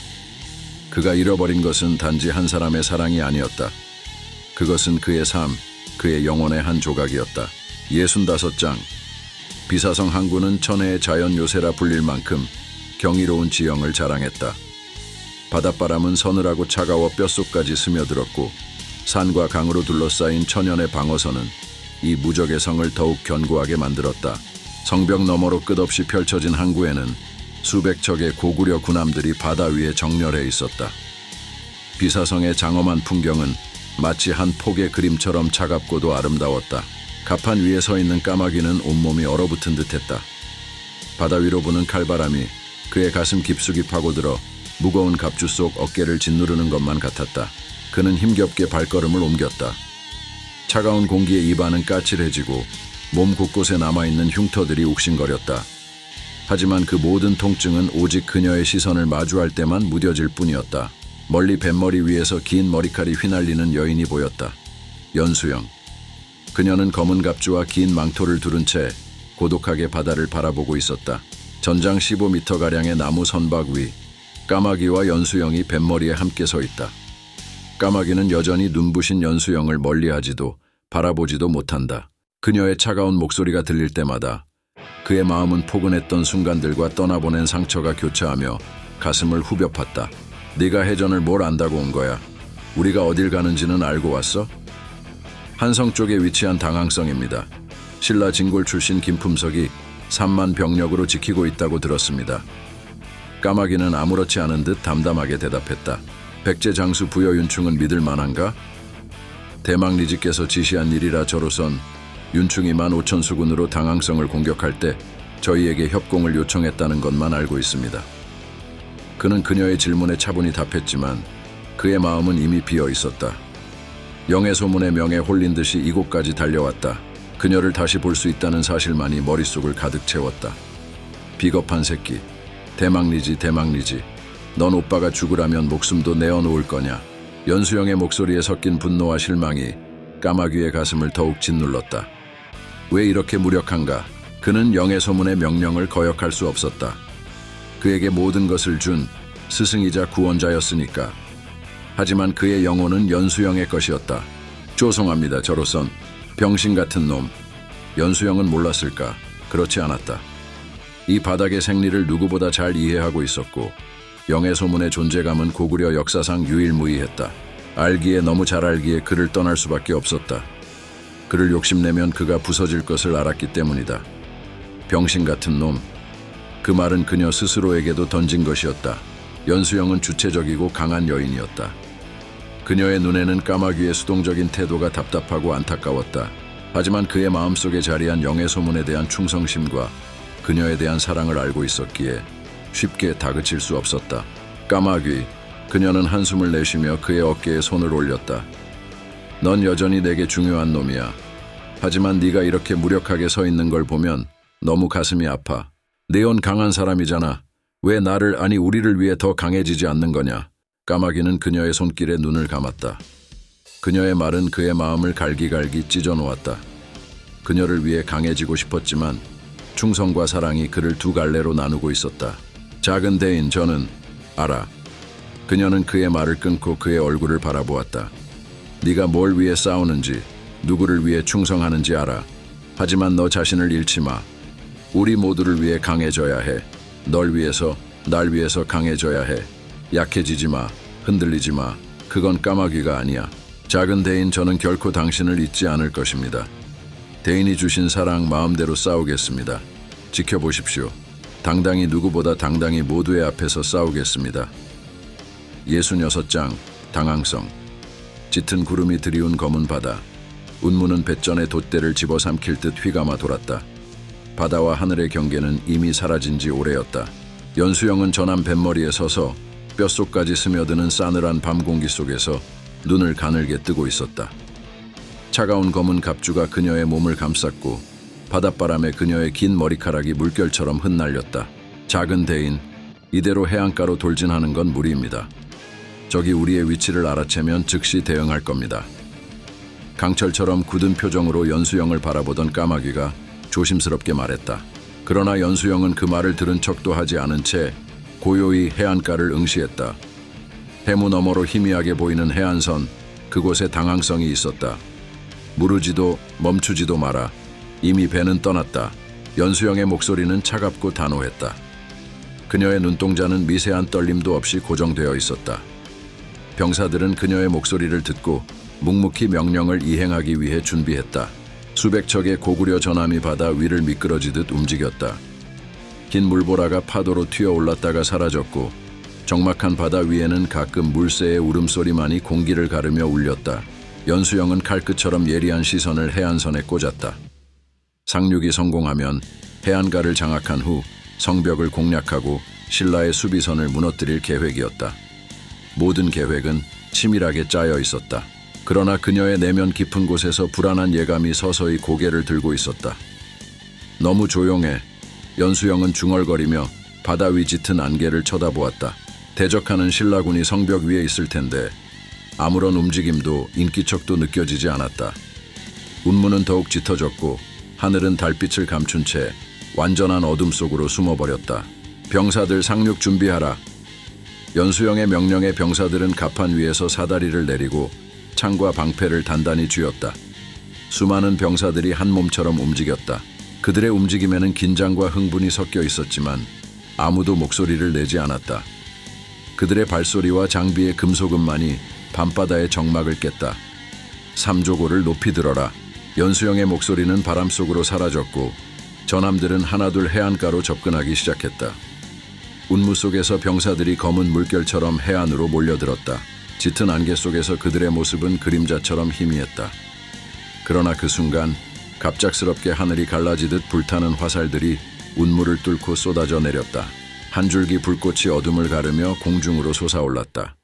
그가 잃어버린 것은 단지 한 사람의 사랑이 아니었다. 그것은 그의 삶, 그의 영혼의 한 조각이었다. 65장. 비사성 항구는 천혜의 자연 요새라 불릴 만큼 경이로운 지형을 자랑했다. 바닷바람은 서늘하고 차가워 뼛속까지 스며들었고 산과 강으로 둘러싸인 천연의 방어선은 이 무적의 성을 더욱 견고하게 만들었다. 성벽 너머로 끝없이 펼쳐진 항구에는 수백 척의 고구려 군함들이 바다 위에 정렬해 있었다. 비사성의 장엄한 풍경은 마치 한 폭의 그림처럼 차갑고도 아름다웠다. 갑판 위에 서 있는 까마귀는 온몸이 얼어붙은 듯했다. 바다 위로 부는 칼바람이 그의 가슴 깊숙이 파고들어 무거운 갑주 속 어깨를 짓누르는 것만 같았다. 그는 힘겹게 발걸음을 옮겼다. 차가운 공기에 입안은 까칠해지고 몸 곳곳에 남아있는 흉터들이 욱신거렸다. 하지만 그 모든 통증은 오직 그녀의 시선을 마주할 때만 무뎌질 뿐이었다. 멀리 뱃머리 위에서 긴 머리칼이 휘날리는 여인이 보였다. 연수영. 그녀는 검은 갑주와 긴 망토를 두른 채 고독하게 바다를 바라보고 있었다. 전장 15m가량의 나무 선박 위 까마귀와 연수영이 뱃머리에 함께 서 있다. 까마귀는 여전히 눈부신 연수영을 멀리하지도 바라보지도 못한다. 그녀의 차가운 목소리가 들릴 때마다 그의 마음은 포근했던 순간들과 떠나보낸 상처가 교차하며 가슴을 후벼 팠다. 네가 해전을 뭘 안다고 온 거야? 우리가 어딜 가는지는 알고 왔어? 한성 쪽에 위치한 당항성입니다. 신라 진골 출신 김품석이 3만 병력으로 지키고 있다고 들었습니다. 까마귀는 아무렇지 않은 듯 담담하게 대답했다. 백제 장수 부여 윤충은 믿을 만한가? 대망 리지께서 지시한 일이라 저로선 윤충이 15,000수군으로 당항성을 공격할 때 저희에게 협공을 요청했다는 것만 알고 있습니다. 그는 그녀의 질문에 차분히 답했지만 그의 마음은 이미 비어 있었다. 영의 소문의 명에 홀린 듯이 이곳까지 달려왔다. 그녀를 다시 볼 수 있다는 사실만이 머릿속을 가득 채웠다. 비겁한 새끼. 대망리지 대망리지. 넌 오빠가 죽으라면 목숨도 내어놓을 거냐. 연수영의 목소리에 섞인 분노와 실망이 까마귀의 가슴을 더욱 짓눌렀다. 왜 이렇게 무력한가? 그는 영의 소문의 명령을 거역할 수 없었다. 그에게 모든 것을 준 스승이자 구원자였으니까. 하지만 그의 영혼은 연수영의 것이었다. 죄송합니다. 저로선 병신 같은 놈. 연수영은 몰랐을까? 그렇지 않았다. 이 바닥의 생리를 누구보다 잘 이해하고 있었고 영의 소문의 존재감은 고구려 역사상 유일무이했다. 알기에 너무 잘 알기에 그를 떠날 수밖에 없었다. 그를 욕심내면 그가 부서질 것을 알았기 때문이다. 병신 같은 놈. 그 말은 그녀 스스로에게도 던진 것이었다. 연수영은 주체적이고 강한 여인이었다. 그녀의 눈에는 까마귀의 수동적인 태도가 답답하고 안타까웠다. 하지만 그의 마음속에 자리한 영의 소문에 대한 충성심과 그녀에 대한 사랑을 알고 있었기에 쉽게 다그칠 수 없었다. 까마귀. 그녀는 한숨을 내쉬며 그의 어깨에 손을 올렸다. 넌 여전히 내게 중요한 놈이야. 하지만 네가 이렇게 무력하게 서 있는 걸 보면 너무 가슴이 아파. 네온 강한 사람이잖아. 왜 나를 아니 우리를 위해 더 강해지지 않는 거냐. 까마귀는 그녀의 손길에 눈을 감았다. 그녀의 말은 그의 마음을 갈기갈기 찢어놓았다. 그녀를 위해 강해지고 싶었지만 충성과 사랑이 그를 두 갈래로 나누고 있었다. 작은 대인 저는 알아. 그녀는 그의 말을 끊고 그의 얼굴을 바라보았다. 네가 뭘 위해 싸우는지 누구를 위해 충성하는지 알아. 하지만 너 자신을 잃지 마. 우리 모두를 위해 강해져야 해. 널 위해서 날 위해서 강해져야 해. 약해지지 마. 흔들리지 마. 그건 까마귀가 아니야. 작은 대인, 저는 결코 당신을 잊지 않을 것입니다. 대인이 주신 사랑 마음대로 싸우겠습니다. 지켜보십시오. 당당히, 누구보다 당당히 모두의 앞에서 싸우겠습니다. 66장 당황성. 짙은 구름이 드리운 검은 바다. 운무는 뱃전에 돛대를 집어삼킬 듯 휘감아 돌았다. 바다와 하늘의 경계는 이미 사라진 지 오래였다. 연수영은 전함 뱃머리에 서서 뼛속까지 스며드는 싸늘한 밤 공기 속에서 눈을 가늘게 뜨고 있었다. 차가운 검은 갑주가 그녀의 몸을 감쌌고 바닷바람에 그녀의 긴 머리카락이 물결처럼 흩날렸다. 작은 대인, 이대로 해안가로 돌진하는 건 무리입니다. 적이 우리의 위치를 알아채면 즉시 대응할 겁니다. 강철처럼 굳은 표정으로 연수영을 바라보던 까마귀가 조심스럽게 말했다. 그러나 연수영은 그 말을 들은 척도 하지 않은 채 고요히 해안가를 응시했다. 해무 너머로 희미하게 보이는 해안선, 그곳에 당황성이 있었다. 무르지도 멈추지도 마라. 이미 배는 떠났다. 연수영의 목소리는 차갑고 단호했다. 그녀의 눈동자는 미세한 떨림도 없이 고정되어 있었다. 병사들은 그녀의 목소리를 듣고 묵묵히 명령을 이행하기 위해 준비했다. 수백 척의 고구려 전함이 바다 위를 미끄러지듯 움직였다. 긴 물보라가 파도로 튀어올랐다가 사라졌고 적막한 바다 위에는 가끔 물새의 울음소리만이 공기를 가르며 울렸다. 연수영은 칼끝처럼 예리한 시선을 해안선에 꽂았다. 상륙이 성공하면 해안가를 장악한 후 성벽을 공략하고 신라의 수비선을 무너뜨릴 계획이었다. 모든 계획은 치밀하게 짜여 있었다. 그러나 그녀의 내면 깊은 곳에서 불안한 예감이 서서히 고개를 들고 있었다. 너무 조용해. 연수영은 중얼거리며 바다 위 짙은 안개를 쳐다보았다. 대적하는 신라군이 성벽 위에 있을 텐데 아무런 움직임도 인기척도 느껴지지 않았다. 운무는 더욱 짙어졌고 하늘은 달빛을 감춘 채 완전한 어둠 속으로 숨어버렸다. 병사들 상륙 준비하라. 연수영의 명령에 병사들은 갑판 위에서 사다리를 내리고 창과 방패를 단단히 쥐었다. 수많은 병사들이 한 몸처럼 움직였다. 그들의 움직임에는 긴장과 흥분이 섞여 있었지만 아무도 목소리를 내지 않았다. 그들의 발소리와 장비의 금소금만이 밤바다의 적막을 깼다. 삼조고를 높이 들어라. 연수영의 목소리는 바람 속으로 사라졌고 전함들은 하나둘 해안가로 접근하기 시작했다. 운무 속에서 병사들이 검은 물결처럼 해안으로 몰려들었다. 짙은 안개 속에서 그들의 모습은 그림자처럼 희미했다. 그러나 그 순간 갑작스럽게 하늘이 갈라지듯 불타는 화살들이 운무를 뚫고 쏟아져 내렸다. 한 줄기 불꽃이 어둠을 가르며 공중으로 솟아올랐다.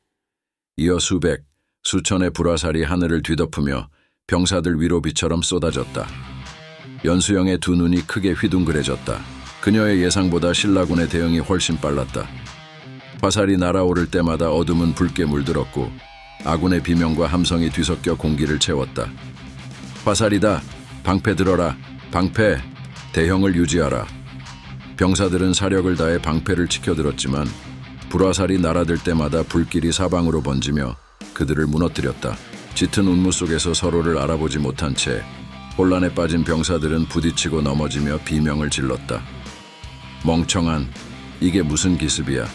이어 수백, 수천의 불화살이 하늘을 뒤덮으며 병사들 위로 비처럼 쏟아졌다. 연수영의 두 눈이 크게 휘둥그레졌다. 그녀의 예상보다 신라군의 대응이 훨씬 빨랐다. 화살이 날아오를 때마다 어둠은 붉게 물들었고 아군의 비명과 함성이 뒤섞여 공기를 채웠다. 화살이다. 방패 들어라. 방패. 대형을 유지하라. 병사들은 사력을 다해 방패를 치켜들었지만 불화살이 날아들 때마다 불길이 사방으로 번지며 그들을 무너뜨렸다. 짙은 운무 속에서 서로를 알아보지 못한 채 혼란에 빠진 병사들은 부딪히고 넘어지며 비명을 질렀다. 멍청한, 이게 무슨 기습이야.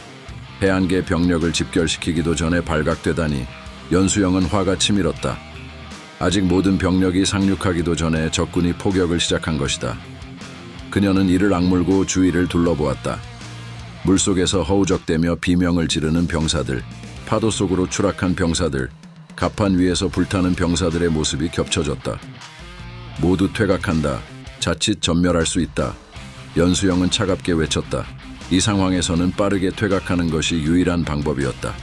해안계 병력을 집결시키기도 전에 발각되다니. 연수영은 화가 치밀었다. 아직 모든 병력이 상륙하기도 전에 적군이 포격을 시작한 것이다. 그녀는 이를 악물고 주위를 둘러보았다. 물속에서 허우적대며 비명을 지르는 병사들, 파도 속으로 추락한 병사들, 갑판 위에서 불타는 병사들의 모습이 겹쳐졌다. 모두 퇴각한다. 자칫 전멸할 수 있다. 연수영은 차갑게 외쳤다. 이 상황에서는 빠르게 퇴각하는 것이 유일한 방법이었다.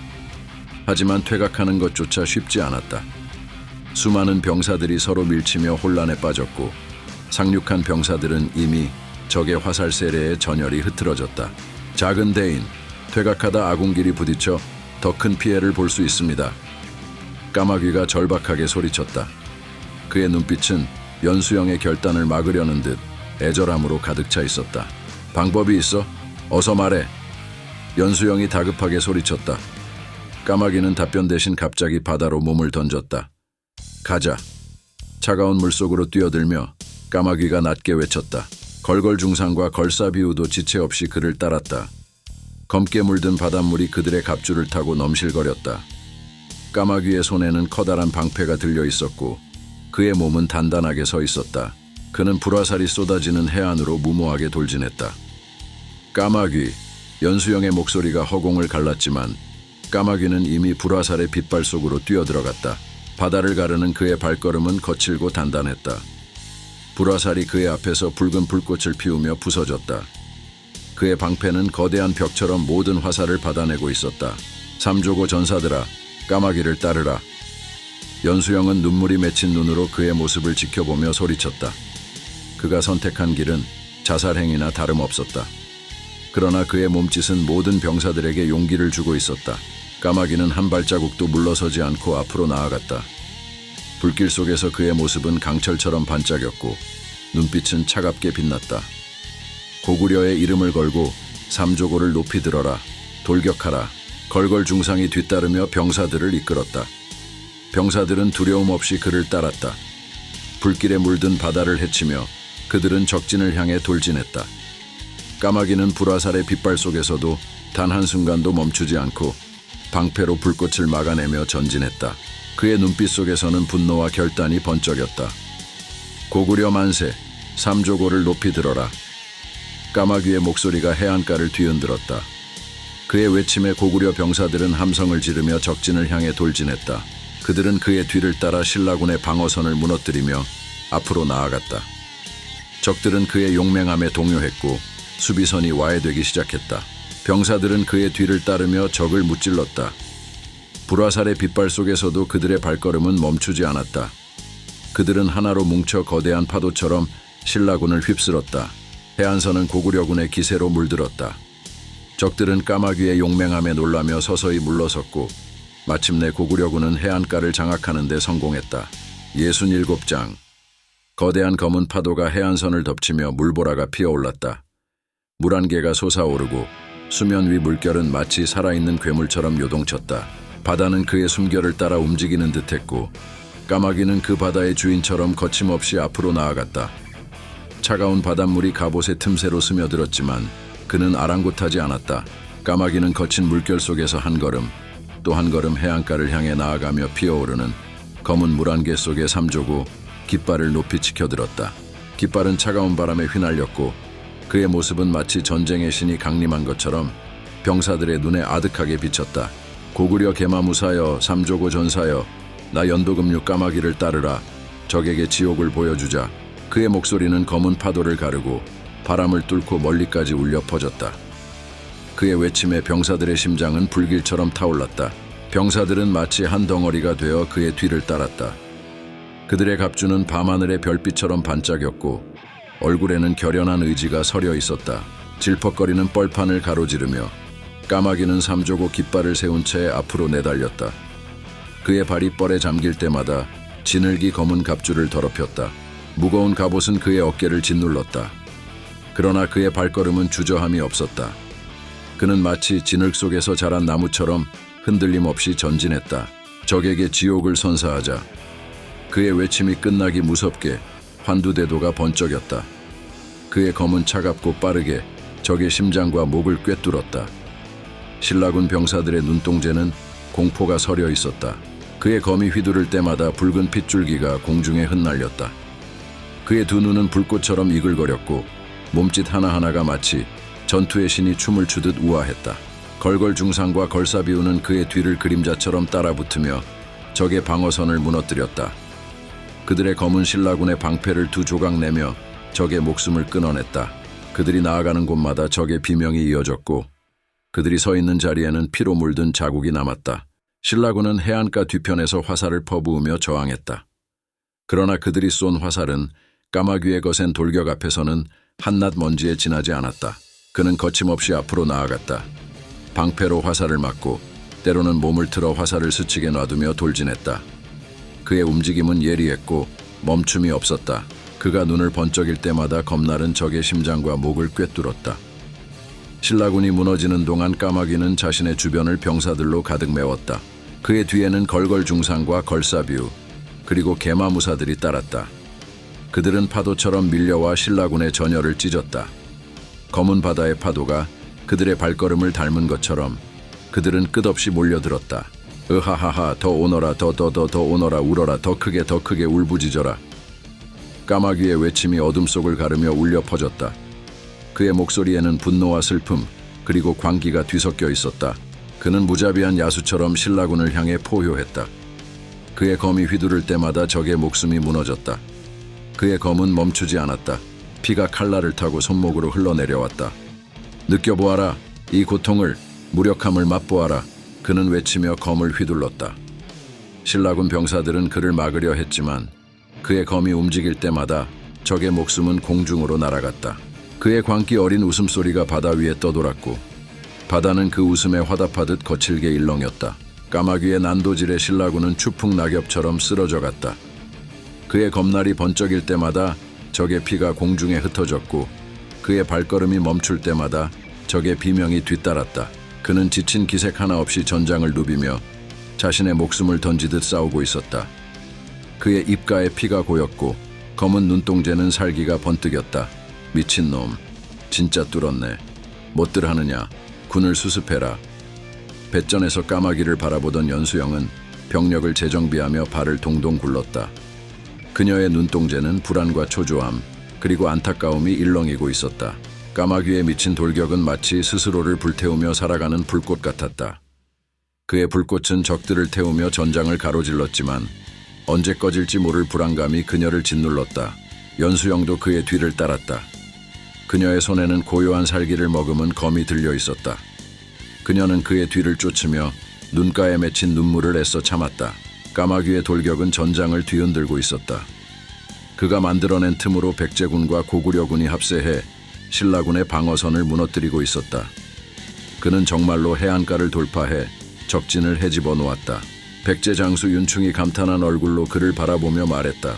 하지만 퇴각하는 것조차 쉽지 않았다. 수많은 병사들이 서로 밀치며 혼란에 빠졌고 상륙한 병사들은 이미 적의 화살 세례에 전열이 흐트러졌다. 작은 대인, 퇴각하다 아군길이 부딪혀 더 큰 피해를 볼 수 있습니다. 까마귀가 절박하게 소리쳤다. 그의 눈빛은 연수영의 결단을 막으려는 듯 애절함으로 가득 차 있었다. 방법이 있어? 어서 말해. 연수영이 다급하게 소리쳤다. 까마귀는 답변 대신 갑자기 바다로 몸을 던졌다. 가자. 차가운 물속으로 뛰어들며 까마귀가 낮게 외쳤다. 걸걸중상과 걸사비우도 지체 없이 그를 따랐다. 검게 물든 바닷물이 그들의 갑주를 타고 넘실거렸다. 까마귀의 손에는 커다란 방패가 들려 있었고 그의 몸은 단단하게 서 있었다. 그는 불화살이 쏟아지는 해안으로 무모하게 돌진했다. 까마귀, 연수영의 목소리가 허공을 갈랐지만 까마귀는 이미 불화살의 빗발 속으로 뛰어들어갔다. 바다를 가르는 그의 발걸음은 거칠고 단단했다. 불화살이 그의 앞에서 붉은 불꽃을 피우며 부서졌다. 그의 방패는 거대한 벽처럼 모든 화살을 받아내고 있었다. 삼조고 전사들아, 까마귀를 따르라. 연수영은 눈물이 맺힌 눈으로 그의 모습을 지켜보며 소리쳤다. 그가 선택한 길은 자살행위나 다름없었다. 그러나 그의 몸짓은 모든 병사들에게 용기를 주고 있었다. 까마귀는 한 발자국도 물러서지 않고 앞으로 나아갔다. 불길 속에서 그의 모습은 강철처럼 반짝였고 눈빛은 차갑게 빛났다. 고구려의 이름을 걸고 삼조고를 높이 들어라. 돌격하라. 걸걸 중상이 뒤따르며 병사들을 이끌었다. 병사들은 두려움 없이 그를 따랐다. 불길에 물든 바다를 헤치며 그들은 적진을 향해 돌진했다. 까마귀는 불화살의 빗발 속에서도 단 한순간도 멈추지 않고 방패로 불꽃을 막아내며 전진했다. 그의 눈빛 속에서는 분노와 결단이 번쩍였다. 고구려 만세, 삼조고를 높이 들어라. 까마귀의 목소리가 해안가를 뒤흔들었다. 그의 외침에 고구려 병사들은 함성을 지르며 적진을 향해 돌진했다. 그들은 그의 뒤를 따라 신라군의 방어선을 무너뜨리며 앞으로 나아갔다. 적들은 그의 용맹함에 동요했고 수비선이 와해되기 시작했다. 병사들은 그의 뒤를 따르며 적을 무찔렀다. 불화살의 빗발 속에서도 그들의 발걸음은 멈추지 않았다. 그들은 하나로 뭉쳐 거대한 파도처럼 신라군을 휩쓸었다. 해안선은 고구려군의 기세로 물들었다. 적들은 까마귀의 용맹함에 놀라며 서서히 물러섰고 마침내 고구려군은 해안가를 장악하는 데 성공했다. 67장. 거대한 검은 파도가 해안선을 덮치며 물보라가 피어올랐다. 물 한 개가 솟아오르고 수면 위 물결은 마치 살아있는 괴물처럼 요동쳤다. 바다는 그의 숨결을 따라 움직이는 듯했고 까마귀는 그 바다의 주인처럼 거침없이 앞으로 나아갔다. 차가운 바닷물이 갑옷의 틈새로 스며들었지만 그는 아랑곳하지 않았다. 까마귀는 거친 물결 속에서 한 걸음, 또 한 걸음 해안가를 향해 나아가며 피어오르는 검은 물 한 개 속의 삼조고 깃발을 높이 치켜들었다. 깃발은 차가운 바람에 휘날렸고 그의 모습은 마치 전쟁의 신이 강림한 것처럼 병사들의 눈에 아득하게 비쳤다. 고구려 개마무사여, 삼조고 전사여, 나 연도금류 까마귀를 따르라. 적에게 지옥을 보여주자. 그의 목소리는 검은 파도를 가르고 바람을 뚫고 멀리까지 울려 퍼졌다. 그의 외침에 병사들의 심장은 불길처럼 타올랐다. 병사들은 마치 한 덩어리가 되어 그의 뒤를 따랐다. 그들의 갑주는 밤하늘의 별빛처럼 반짝였고 얼굴에는 결연한 의지가 서려 있었다. 질퍽거리는 뻘판을 가로지르며 까마귀는 삼조고 깃발을 세운 채 앞으로 내달렸다. 그의 발이 뻘에 잠길 때마다 지늘기 검은 갑주를 더럽혔다. 무거운 갑옷은 그의 어깨를 짓눌렀다. 그러나 그의 발걸음은 주저함이 없었다. 그는 마치 진흙 속에서 자란 나무처럼 흔들림 없이 전진했다. 적에게 지옥을 선사하자. 그의 외침이 끝나기 무섭게 환두대도가 번쩍였다. 그의 검은 차갑고 빠르게 적의 심장과 목을 꿰뚫었다. 신라군 병사들의 눈동자는 공포가 서려 있었다. 그의 검이 휘두를 때마다 붉은 핏줄기가 공중에 흩날렸다. 그의 두 눈은 불꽃처럼 이글거렸고 몸짓 하나하나가 마치 전투의 신이 춤을 추듯 우아했다. 걸걸 중상과 걸사비우는 그의 뒤를 그림자처럼 따라붙으며 적의 방어선을 무너뜨렸다. 그들의 검은 신라군의 방패를 두 조각 내며 적의 목숨을 끊어냈다. 그들이 나아가는 곳마다 적의 비명이 이어졌고 그들이 서 있는 자리에는 피로 물든 자국이 남았다. 신라군은 해안가 뒤편에서 화살을 퍼부으며 저항했다. 그러나 그들이 쏜 화살은 까마귀의 거센 돌격 앞에서는 한낱 먼지에 지나지 않았다. 그는 거침없이 앞으로 나아갔다. 방패로 화살을 맞고 때로는 몸을 틀어 화살을 스치게 놔두며 돌진했다. 그의 움직임은 예리했고 멈춤이 없었다. 그가 눈을 번쩍일 때마다 겁나는 적의 심장과 목을 꿰뚫었다. 신라군이 무너지는 동안 까마귀는 자신의 주변을 병사들로 가득 메웠다. 그의 뒤에는 걸걸 중상과 걸사비우 그리고 개마무사들이 따랐다. 그들은 파도처럼 밀려와 신라군의 전열을 찢었다. 검은 바다의 파도가 그들의 발걸음을 닮은 것처럼 그들은 끝없이 몰려들었다. 으하하하 더 오너라 더 오너라 울어라 더 크게 울부짖어라. 까마귀의 외침이 어둠 속을 가르며 울려 퍼졌다. 그의 목소리에는 분노와 슬픔 그리고 광기가 뒤섞여 있었다. 그는 무자비한 야수처럼 신라군을 향해 포효했다. 그의 검이 휘두를 때마다 적의 목숨이 무너졌다. 그의 검은 멈추지 않았다. 피가 칼날을 타고 손목으로 흘러내려왔다. 느껴보아라. 이 고통을, 무력함을 맛보아라. 그는 외치며 검을 휘둘렀다. 신라군 병사들은 그를 막으려 했지만 그의 검이 움직일 때마다 적의 목숨은 공중으로 날아갔다. 그의 광기 어린 웃음소리가 바다 위에 떠돌았고 바다는 그 웃음에 화답하듯 거칠게 일렁였다. 까마귀의 난도질에 신라군은 추풍 낙엽처럼 쓰러져 갔다. 그의 검날이 번쩍일 때마다 적의 피가 공중에 흩어졌고 그의 발걸음이 멈출 때마다 적의 비명이 뒤따랐다. 그는 지친 기색 하나 없이 전장을 누비며 자신의 목숨을 던지듯 싸우고 있었다. 그의 입가에 피가 고였고 검은 눈동자는 살기가 번뜩였다. 미친놈, 진짜 뚫었네. 못들 하느냐, 군을 수습해라. 배전에서 까마귀를 바라보던 연수영은 병력을 재정비하며 발을 동동 굴렀다. 그녀의 눈동자는 불안과 초조함 그리고 안타까움이 일렁이고 있었다. 까마귀에 미친 돌격은 마치 스스로를 불태우며 살아가는 불꽃 같았다. 그의 불꽃은 적들을 태우며 전장을 가로질렀지만 언제 꺼질지 모를 불안감이 그녀를 짓눌렀다. 연수영도 그의 뒤를 따랐다. 그녀의 손에는 고요한 살기를 머금은 검이 들려 있었다. 그녀는 그의 뒤를 쫓으며 눈가에 맺힌 눈물을 애써 참았다. 까마귀의 돌격은 전장을 뒤흔들고 있었다. 그가 만들어낸 틈으로 백제군과 고구려군이 합세해 신라군의 방어선을 무너뜨리고 있었다. 그는 정말로 해안가를 돌파해 적진을 헤집어 놓았다. 백제 장수 윤충이 감탄한 얼굴로 그를 바라보며 말했다.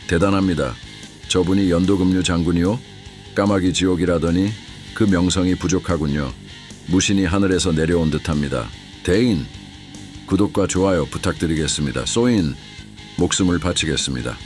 대단합니다. 저분이 연도금류 장군이요? 까마귀 지옥이라더니 그 명성이 부족하군요. 무신이 하늘에서 내려온 듯합니다. 대인, 구독과 좋아요 부탁드리겠습니다. 소인, 목숨을 바치겠습니다.